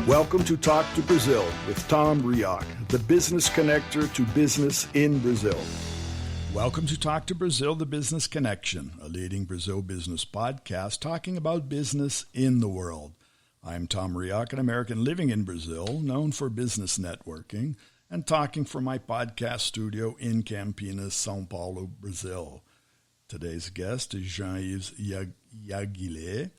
Welcome to Talk to Brazil with Tom Rioch, the business connector to business in Brazil. Welcome to Talk to Brazil, the Business Connection, a leading Brazil business podcast talking about business in the world. I'm Tom Rioch, an American living in Brazil, known for business networking, and talking from my podcast studio in Campinas, São Paulo, Brazil. Today's guest is Jean-Yves Laguillez,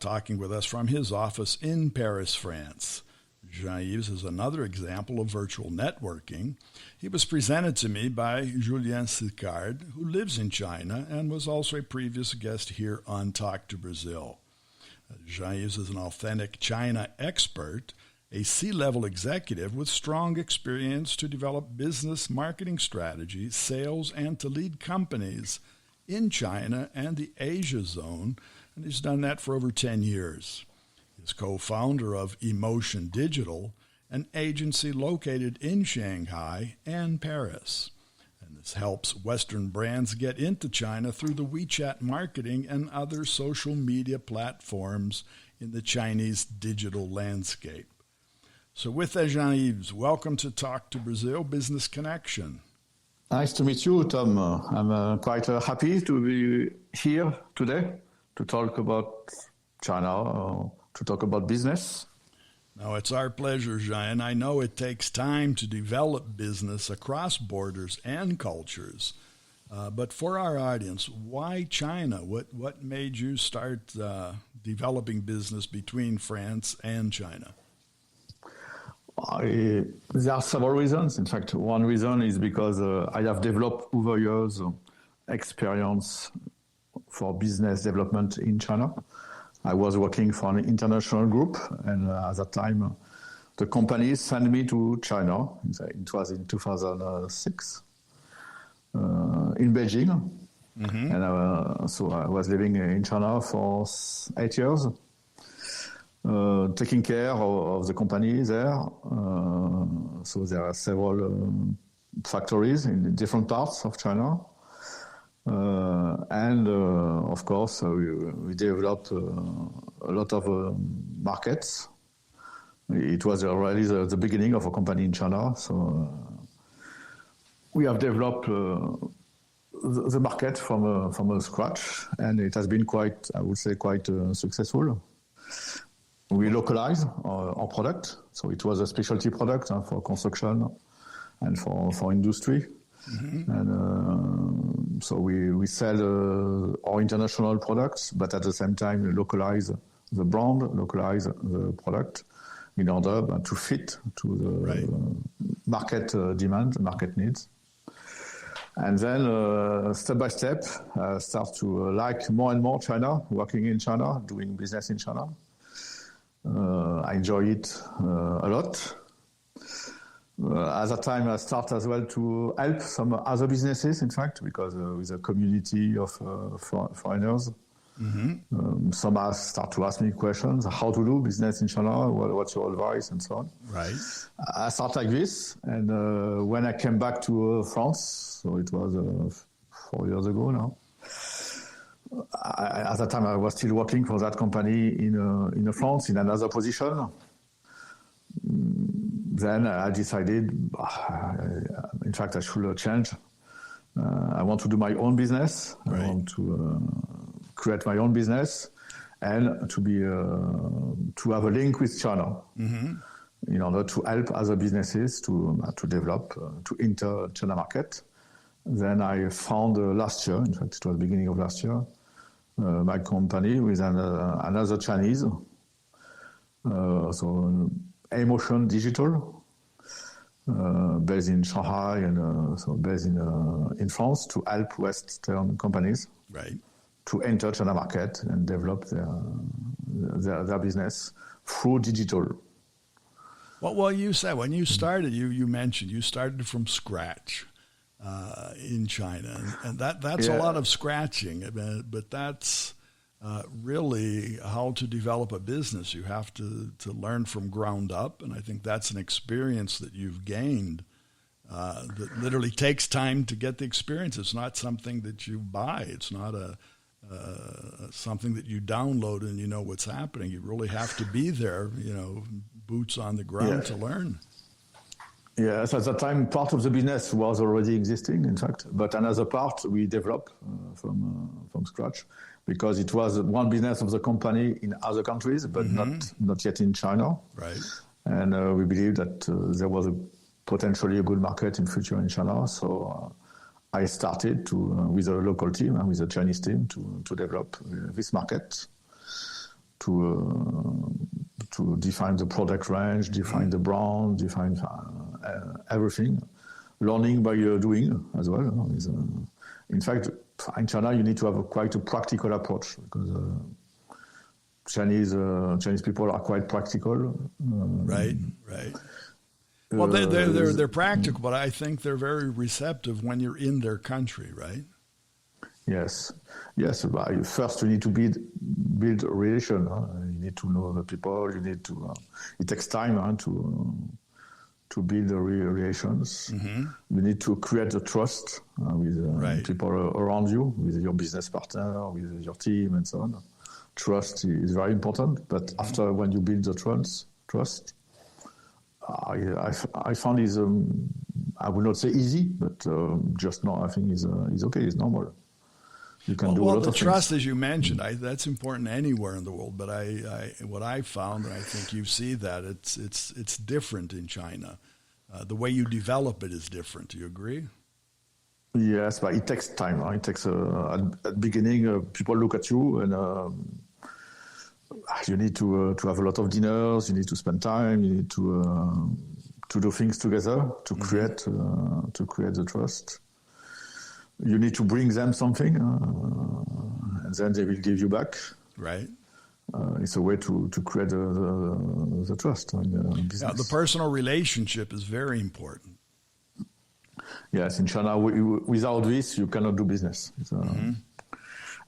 talking with us from his office in Paris, France. Jean-Yves is another example of virtual networking. He was presented to me by Julien Sicard, who lives in China and was also a previous guest here on Talk to Brazil. Jean-Yves is an authentic China expert, a C-level executive with strong experience to develop business marketing strategies, sales, and to lead companies in China and the Asia zone, and he's done that for over 10 years. He's co-founder of Emotion Digital, an agency located in Shanghai and Paris. And this helps Western brands get into China through the WeChat marketing and other social media platforms in the Chinese digital landscape. So with that, Jean-Yves, welcome to Talk to Brazil Business Connection. Nice to meet you, Tom. I'm quite happy to be here today to talk about China, to talk about business. Now, it's our pleasure, Jean. I know it takes time to develop business across borders and cultures. But for our audience, why China? What made you start developing business between France and China? There are several reasons. In fact, one reason is because I have developed over years experience for business development in China. I was working for an international group, and at that time, the company sent me to China. It was in 2006 in Beijing. Mm-hmm. And so I was living in China for 8 years, taking care of the company there. So there are several factories in different parts of China. And of course, we developed a lot of markets. It was already the beginning of a company in China. So we have developed the market from scratch, and it has been quite, I would say, quite successful. We localized our product, so it was a specialty product for construction and for industry. Mm-hmm. And so we sell our international products, but at the same time localize the brand, localize the product in order to fit to the market demand, market needs. And then step by step, start to like more and more China, working in China, doing business in China. I enjoy it a lot. At that time, I start as well to help some other businesses, in fact, because with a community of foreigners, mm-hmm. Some start to ask me questions, how to do business in China, what's your advice, and so on. Right. I start like this, and when I came back to France, so it was 4 years ago now, at that time I was still working for that company in France, in another position. Then I decided, in fact, I should change. I want to do my own business. Right. I want to create my own business and to have a link with China, mm-hmm. in order to help other businesses to develop, to enter China market. Then I found last year, in fact, it was beginning of last year, my company with another Chinese. So Emotion Digital, based in Shanghai and so based in France, to help Western companies to enter China market and develop their business through digital. Well, you said when you started, you mentioned you started from scratch in China, and that's a lot of scratching, but that's really how to develop a business. You have to learn from ground up, and I think that's an experience that you've gained that literally takes time to get the experience. It's not something that you buy. It's not something that you download and you know what's happening. You really have to be there, boots on the ground to learn. Yes, at that time, part of the business was already existing, in fact, but another part we developed from scratch, because it was one business of the company in other countries, but not yet in China. Right. And we believe that there was potentially a good market in future in China. So I started with a local team, with a Chinese team, to develop this market, to define the product range, define the brand, define everything. Learning by doing as well. In fact, in China, you need to have quite a practical approach, because Chinese people are quite practical. Right. Well, they're practical, but I think they're very receptive when you're in their country, right? Yes. First, you need to build a relation. You need to know the people. You need to. It takes time to build the relations. You need to create the trust with people around you, with your business partner, with your team, and so on. Trust is very important. But after, when you build the trust, I found is I would not say easy, but just no. I think is okay. It's normal. You can do a lot of things. Trust, as you mentioned, that's important anywhere in the world. But what I found, and I think you see that it's different in China. The way you develop it is different. Do you agree? Yes, but it takes time. It takes at the beginning, people look at you, and you need to have a lot of dinners. You need to spend time. You need to do things together to create the trust. You need to bring them something, and then they will give you back. Right. It's a way to create the trust in business. Now, the personal relationship is very important. Yes, in China, without this, you cannot do business.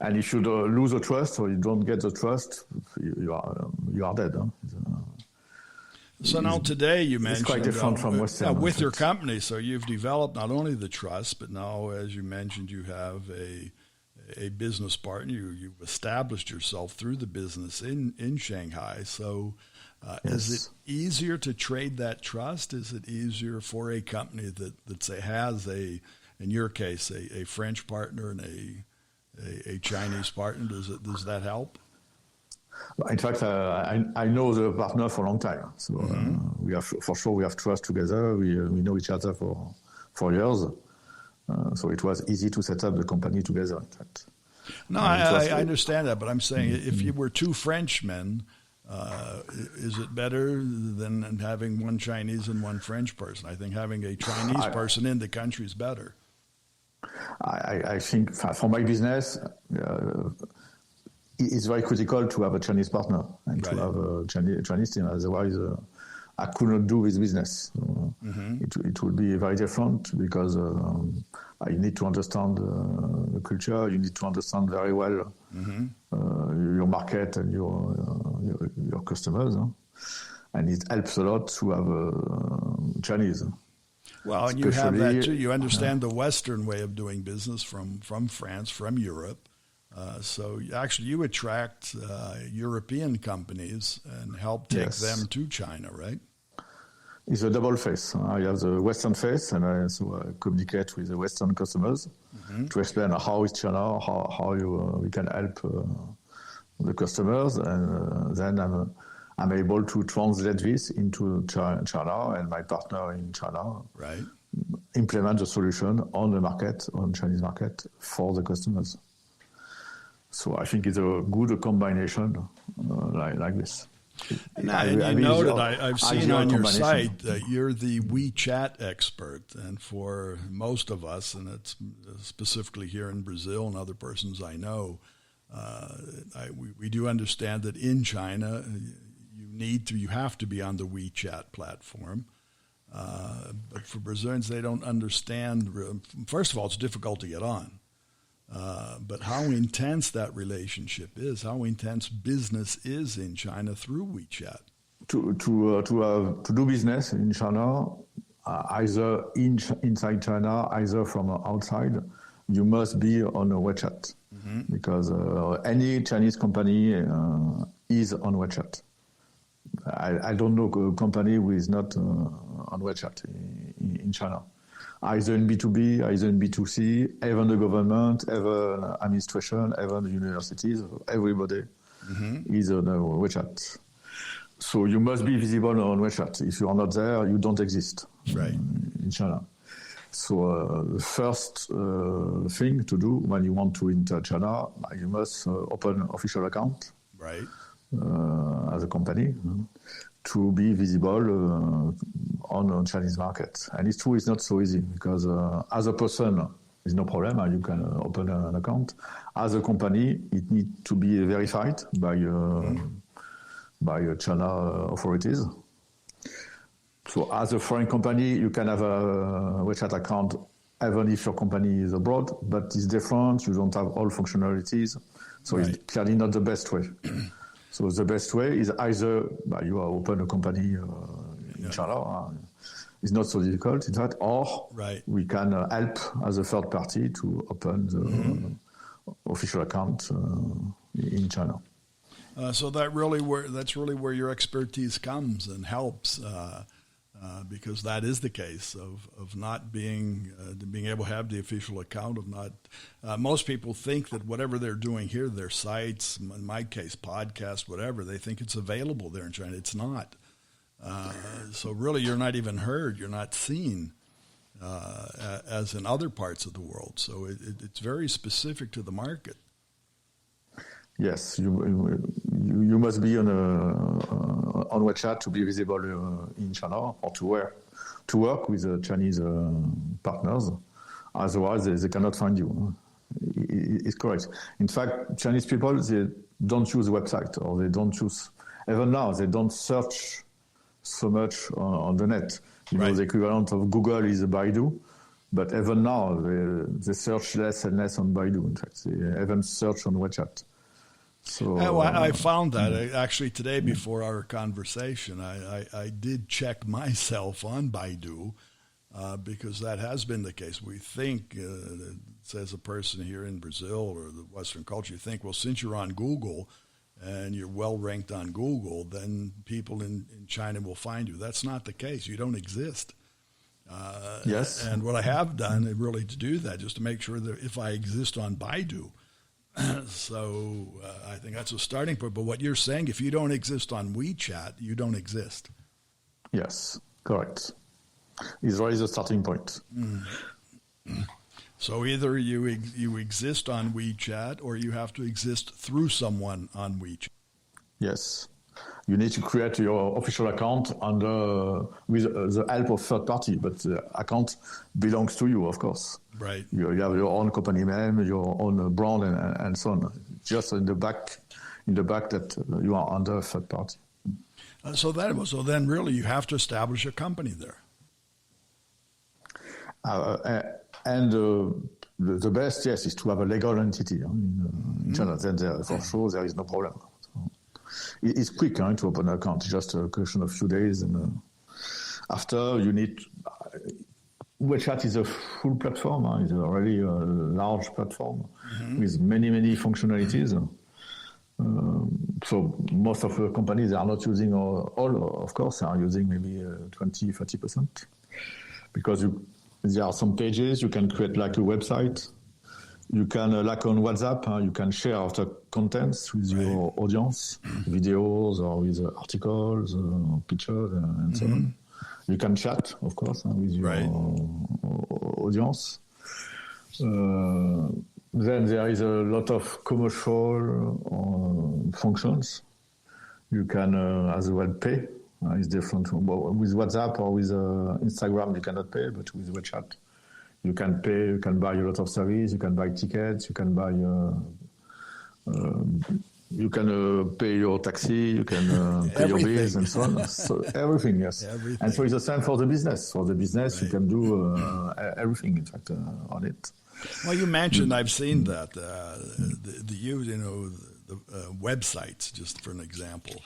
And if you lose the trust, or you don't get the trust, you are dead. So now today you mentioned it's quite different from Western. With your company, so you've developed not only the trust, but now, as you mentioned, you have a business partner. You've established yourself through the business in Shanghai. So is it easier to trade that trust? Is it easier for a company that say has in your case, a French partner and a Chinese partner? Does that help? In fact, I know the partner for a long time, so we have trust together. We know each other for years, so it was easy to set up the company together. In fact, no, I understand that, but I'm saying if you were two Frenchmen, is it better than having one Chinese and one French person? I think having a Chinese person in the country is better. I think for my business. It's very critical to have a Chinese partner and to have a Chinese team. Otherwise, I could not do this business. It would be very different, because you need to understand the culture. You need to understand very well your market and your customers. And it helps a lot to have Chinese. Well, and you have that too. You understand the Western way of doing business from France, from Europe. So actually you attract European companies and help take them to China, right? It's a double face. I have the Western face, and I also communicate with the Western customers to explain how is China, how we can help the customers, and then I'm able to translate this into China, and my partner in China implement the solution on the market, on Chinese market, for the customers. So I think it's a good combination like this. I've seen on your site that you're the WeChat expert, and for most of us, and it's specifically here in Brazil and other persons I know, we do understand that in China you have to be on the WeChat platform. But for Brazilians, they don't understand. First of all, it's difficult to get on. But how intense that relationship is, how intense business is in China through WeChat. To do business in China, either inside China, either from outside, you must be on a WeChat, because any Chinese company is on WeChat. I don't know a company who is not on WeChat in China. Either in B2B, either in B2C, even the government, even administration, even the universities, everybody is on WeChat. So you must be visible on WeChat. If you are not there, you don't exist in China. So the first thing to do when you want to enter China, you must open an official account as a company to be visible on the Chinese market. And it's true, it's not so easy because as a person, there's no problem. You can open an account. As a company, it needs to be verified by China authorities. So as a foreign company, you can have a WeChat account even if your company is abroad, but it's different. You don't have all functionalities. So it's clearly not the best way. So the best way is either you open a company in China. It's not so difficult, in fact, or we can help as a third party to open the official account in China. So that's really where your expertise comes and helps, because that is the case of not being able to have the official account of not. Most people think that whatever they're doing here, their sites, in my case, podcasts, whatever, they think it's available there in China. It's not. So really, you're not even heard. You're not seen as in other parts of the world. So it's very specific to the market. Yes, you must be on WeChat to be visible in China or to work with Chinese partners. Otherwise, they cannot find you. It's correct. In fact, Chinese people, they don't use website, or they don't use, even now, they don't search so much on the net. You know, the equivalent of Google is Baidu, but even now, they search less and less on Baidu. In fact, they even search on WeChat. So I found that actually today before our conversation. I did check myself on Baidu because that has been the case. We think, as a person here in Brazil or the Western culture, you think, well, since you're on Google and you're well ranked on Google, then people in China will find you. That's not the case. You don't exist. Yes. And what I have done really to do that, just to make sure that if I exist on Baidu, so I think that's a starting point. But what you're saying, if you don't exist on WeChat, you don't exist. Yes, correct. It's always a starting point. So either you exist on WeChat or you have to exist through someone on WeChat. Yes. You need to create your official account with the help of third party, but the account belongs to you, of course. Right. You have your own company name, your own brand, and so on. Just in the back that you are under third party. So then really you have to establish a company there. And the best, yes, is to have a legal entity in China. Then for sure there is no problem. It's quick to open an account. It's just a question of a few days. And after, you need... WeChat is a full platform. It's a really large platform with many, many functionalities. So most of the companies are not using all, of course, are using maybe 20, 30%. Because there are some pages, you can create like a website. You can, like on WhatsApp, you can share after contents with your audience, videos or with articles, pictures, and so on. You can chat, of course, with your audience. Then there is a lot of commercial functions. You can as well pay. It's different. With WhatsApp or with Instagram, you cannot pay, but with WeChat, you can pay, you can buy a lot of service, you can buy tickets, you can buy, pay your taxi, you can pay your bills and so on. So everything, yes. Everything. And so it's the same for the business. For the business, you can do everything, in fact, on it. Well, you mentioned, I've seen that, the use, the websites, just for an example.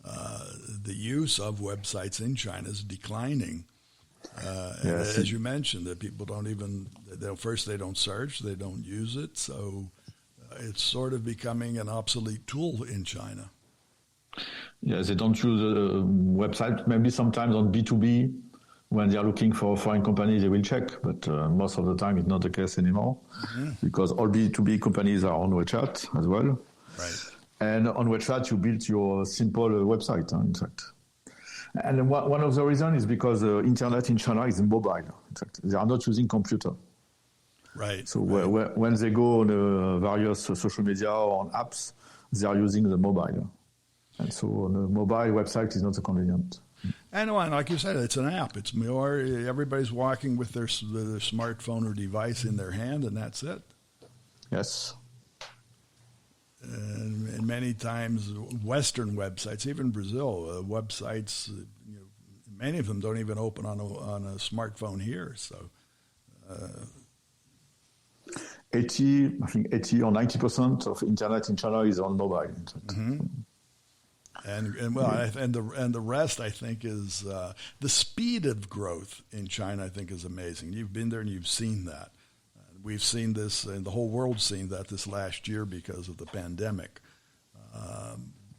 The use of websites in China is declining. Yes. As you mentioned, that people don't they don't search, they don't use it, so it's sort of becoming an obsolete tool in China. Yeah, they don't use a website. Maybe sometimes on B2B, when they are looking for a foreign company, they will check. But most of the time, it's not the case anymore because all B2B companies are on WeChat as well. Right. And on WeChat, you build your simple website, in fact. And one of the reasons is because the internet in China is mobile. In fact, they are not using computer. Right. So when they go on various social media or on apps, they are using the mobile. And so on a mobile website is not so convenient. And like you said, it's an app. It's more, everybody's walking with their smartphone or device in their hand, and that's it. Yes. And many times, Western websites, even Brazil, websites, many of them don't even open on a smartphone here. So, 80 or 90% of internet in China is on mobile. Mm-hmm. And the rest, I think, is the speed of growth in China. I think is amazing. You've been there and you've seen that. We've seen this, and the whole world's seen that this last year because of the pandemic.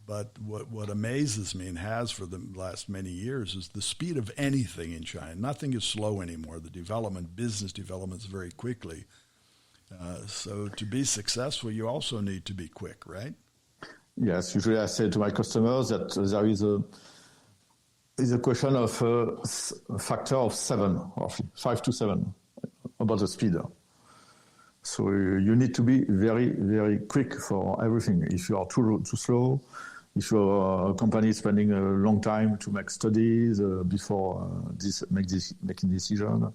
But what amazes me and has for the last many years is the speed of anything in China. Nothing is slow anymore. The business development is very quickly. So to be successful, you also need to be quick, right? Yes, usually I say to my customers that there is a question of a factor of 7, roughly 5 to 7, about the speed. So you need to be very, very quick for everything. If you are too slow, if your company is spending a long time to make studies before making decision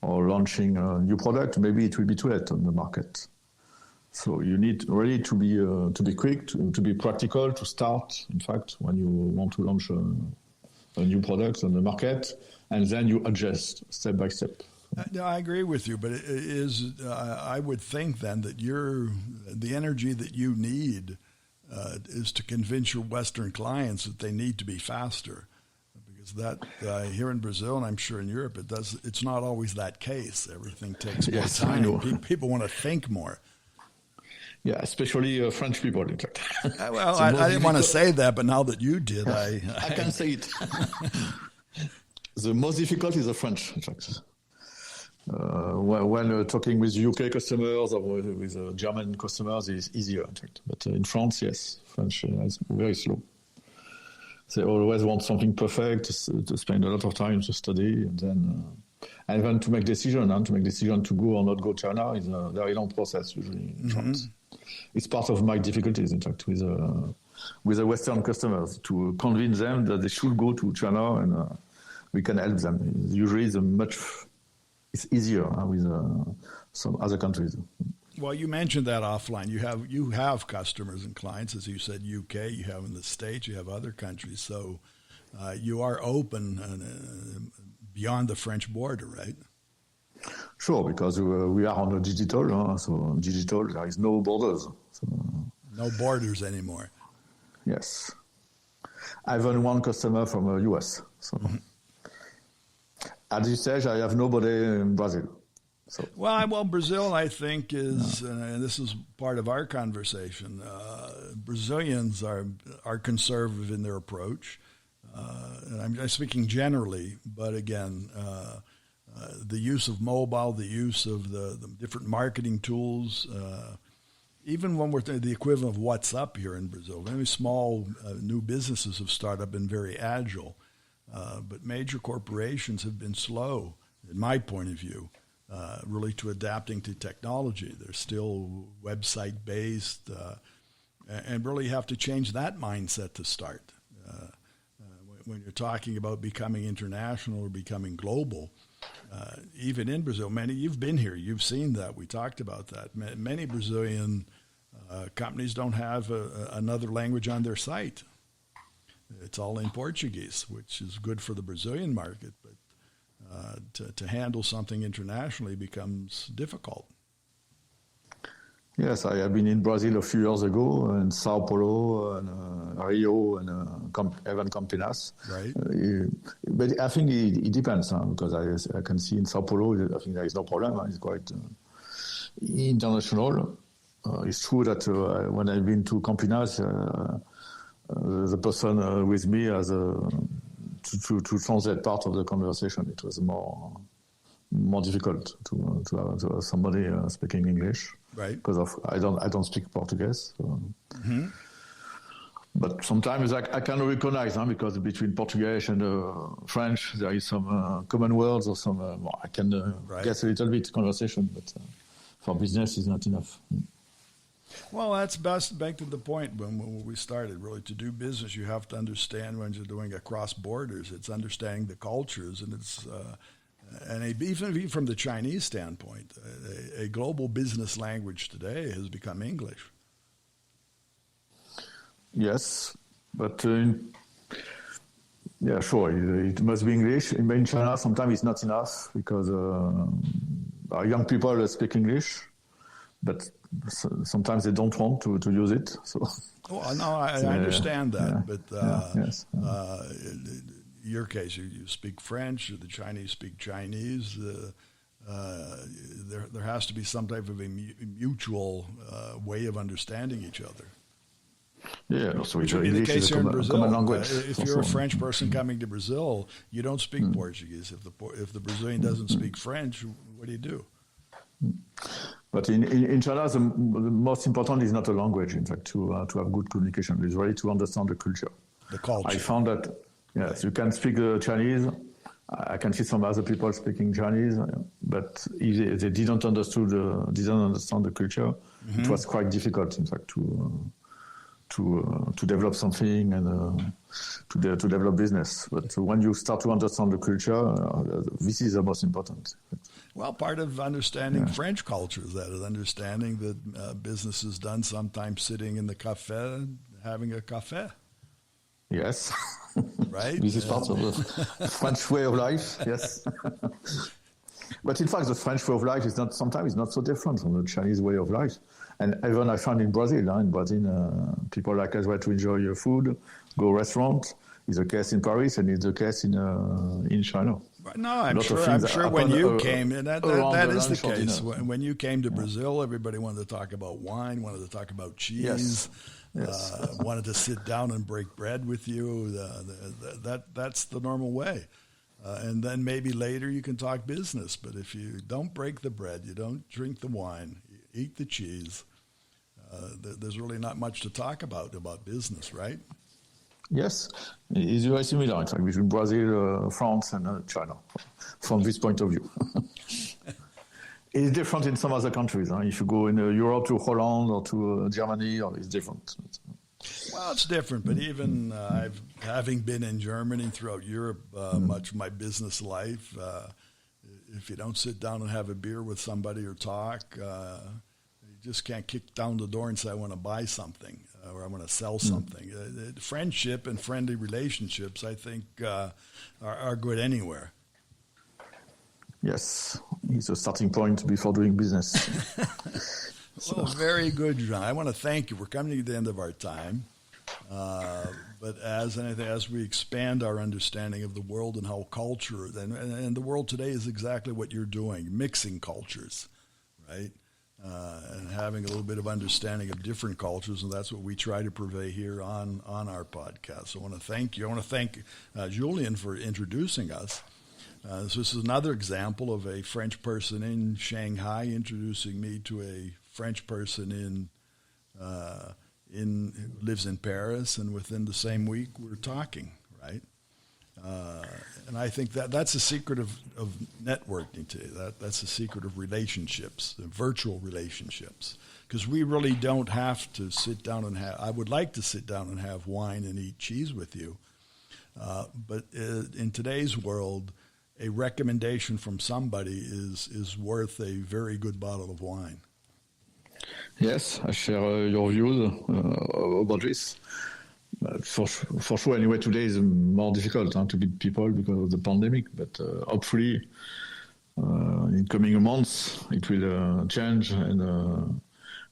or launching a new product, maybe it will be too late on the market. So you need really to be quick, to be practical, to start, in fact, when you want to launch a new product on the market, and then you adjust step by step. No, I agree with you, but it is. I would think then that the energy that you need is to convince your Western clients that they need to be faster, because that here in Brazil and I'm sure in Europe it's not always that case. Everything takes more time. I know. People want to think more. Yeah, especially French people, in fact. Well, I didn't want to say that, but now that you did, I can say it. The most difficult is the French, in fact. When talking with UK customers or with German customers, it's easier, in fact. But in France, yes, French is very slow. They always want something perfect, to spend a lot of time to study, and then to make decision to go or not go to China is a very long process usually in France. It's part of my difficulties, in fact, with the Western customers, to convince them that they should go to China and we can help them. Usually it's easier with some other countries. Well, you mentioned that offline. You have customers and clients, as you said, UK, you have in the States, you have other countries. So you are open beyond the French border, right? Sure, because we are on the digital, so digital, there is no borders. So, no borders anymore. Yes. I have one customer from the US. So. At this stage, I have nobody in Brazil. So. Well, Brazil, I think, is, and this is part of our conversation, Brazilians are conservative in their approach. And I'm speaking generally, but again, the use of mobile, the use of the different marketing tools, even when we're the equivalent of WhatsApp here in Brazil, many small new businesses have started up, been very agile. But major corporations have been slow, in my point of view, really to adapting to technology. They're still website-based and really have to change that mindset to start. When you're talking about becoming international or becoming global, even in Brazil, you've been here, you've seen that, we talked about that. Many Brazilian companies don't have another language on their site. It's all in Portuguese, which is good for the Brazilian market, but to handle something internationally becomes difficult. Yes, I have been in Brazil a few years ago, in Sao Paulo, and Rio, and even Campinas. Right. But I think it depends, because I can see in Sao Paulo, I think there is no problem. It's quite international. It's true that when I've been to Campinas, the person with me as to translate part of the conversation. It was more difficult to have somebody speaking English, right? Because I don't speak Portuguese. So. Mm-hmm. But sometimes I can recognize, because between Portuguese and French there is some common words or some. I can guess a little bit conversation, but for business is not enough. Well, that's back to the point when we started. Really, to do business, you have to understand when you're doing across borders. It's understanding the cultures, and it's even from the Chinese standpoint, a global business language today has become English. Yes, but yeah, sure, it must be English. In China, sometimes it's not enough because our young people speak English, but sometimes they don't want to use it. So, I understand that, yes. In your case, you speak French, the Chinese speak Chinese. There has to be some type of a mutual way of understanding each other. Yeah, so which would be the case here in Brazil. If you're a French Mm. person coming to Brazil, you don't speak Portuguese. If the Brazilian doesn't speak French, what do you do? But in China, the most important is not the language. In fact, to have good communication, it's really to understand the culture. The culture. I found that yes, you can speak Chinese. I can see some other people speaking Chinese, but if they didn't understand the culture, it was quite difficult, in fact, to develop something and to develop business. But when you start to understand the culture, this is the most important. Well, part of understanding French culture is understanding that business is done sometimes sitting in the cafe, having a cafe. Yes. Right? This is part of the French way of life, yes. But in fact, the French way of life is sometimes not so different from the Chinese way of life. And even I found in Brazil, people like as well to enjoy your food, go restaurant. It's the case in Paris and it's the case in China. No, I'm sure when you came, and that is the case. When you came to Brazil, everybody wanted to talk about wine, wanted to talk about cheese, wanted to sit down and break bread with you. That's the normal way. And then maybe later you can talk business. But if you don't break the bread, you don't drink the wine, you eat the cheese, there's really not much to talk about business, right? Yes, it's very similar, in fact, between Brazil, France, and China, from this point of view. It's different in some other countries. If you go in Europe to Holland or to Germany, it's different. Well, it's different, but even having been in Germany throughout Europe much of my business life, if you don't sit down and have a beer with somebody or talk, you just can't kick down the door and say, I want to buy something or I want to sell something. Friendship and friendly relationships, I think, are good anywhere. Yes, it's a starting point before doing business. Well, very good, Jean. I want to thank you. We're coming to the end of our time. But as we expand our understanding of the world and how culture, and the world today is exactly what you're doing, mixing cultures, right? And having a little bit of understanding of different cultures, and that's what we try to purvey here on our podcast. So I want to thank you. I want to thank Julien for introducing us. So this is another example of a French person in Shanghai introducing me to a French person who lives in Paris, and within the same week we're talking, right? And I think that's the secret of networking today. That's the secret of relationships, virtual relationships, because we really don't have to sit down and I would like to sit down and have wine and eat cheese with you, but in today's world, a recommendation from somebody is worth a very good bottle of wine. Yes, I share your views about this. For sure, anyway, today is more difficult to meet people because of the pandemic, but hopefully in coming months it will change and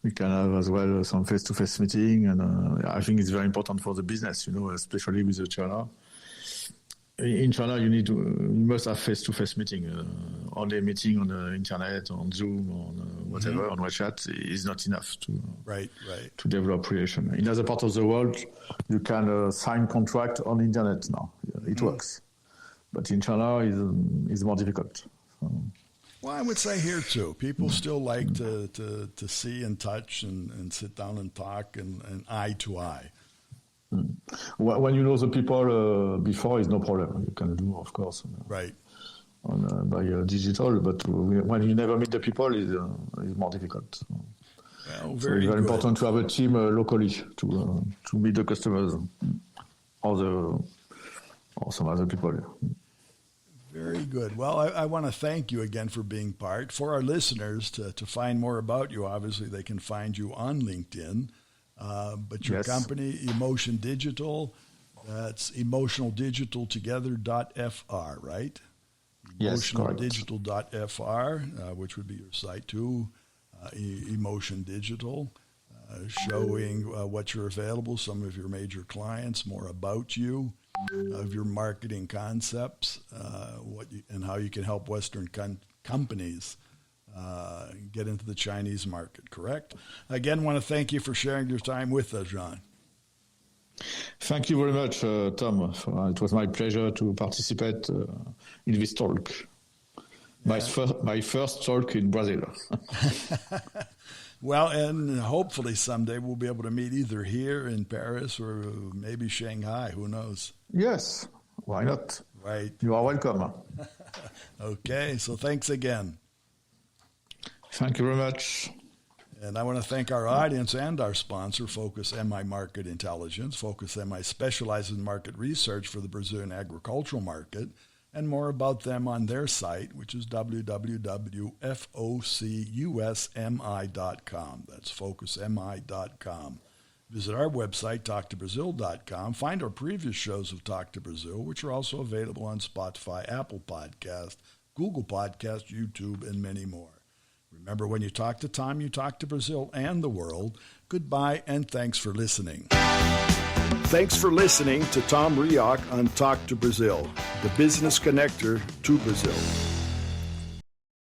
we can have as well some face-to-face meeting, and I think it's very important for the business, especially with the China. In China, you must have face-to-face meeting. Only meeting on the internet, on Zoom, on whatever on WeChat is not enough to to develop relation. In other parts of the world, you can sign contract on internet now. It works, but in China is more difficult. So. Well, I would say here too, people still like to see and touch and sit down and talk and eye to eye. When you know the people before, is no problem. You can do, of course, right, by digital. But when you never meet the people, is more difficult. Well, so it's very important to have a team locally to meet the customers or some other people. Very good. Well, I want to thank you again for being part. For our listeners, to find more about you, obviously they can find you on LinkedIn. But your company, Emotion Digital, that's emotionaldigitaltogether.fr, right? Yes, correct. Emotionaldigital.fr, which would be your site too, Emotion Digital, showing what you're available, some of your major clients, more about you, of your marketing concepts, and how you can help Western companies get into the Chinese market, correct? Again, want to thank you for sharing your time with us, Jean. Thank you very much, Tom. It was my pleasure to participate in this talk. My first talk in Brazil. Well, and hopefully someday we'll be able to meet either here in Paris or maybe Shanghai. Who knows? Yes. Why not? Right. You are welcome. Okay. So thanks again. Thank you very much. And I want to thank our audience and our sponsor, Focus MI Market Intelligence. Focus MI specializes in market research for the Brazilian agricultural market, and more about them on their site, which is www.focusmi.com. That's focusmi.com. Visit our website, talktobrazil.com. Find our previous shows of Talk to Brazil, which are also available on Spotify, Apple Podcast, Google Podcast, YouTube, and many more. Remember, when you talk to Tom, you talk to Brazil and the world. Goodbye, and thanks for listening. Thanks for listening to Tom Rioch on Talk to Brazil, the business connector to Brazil.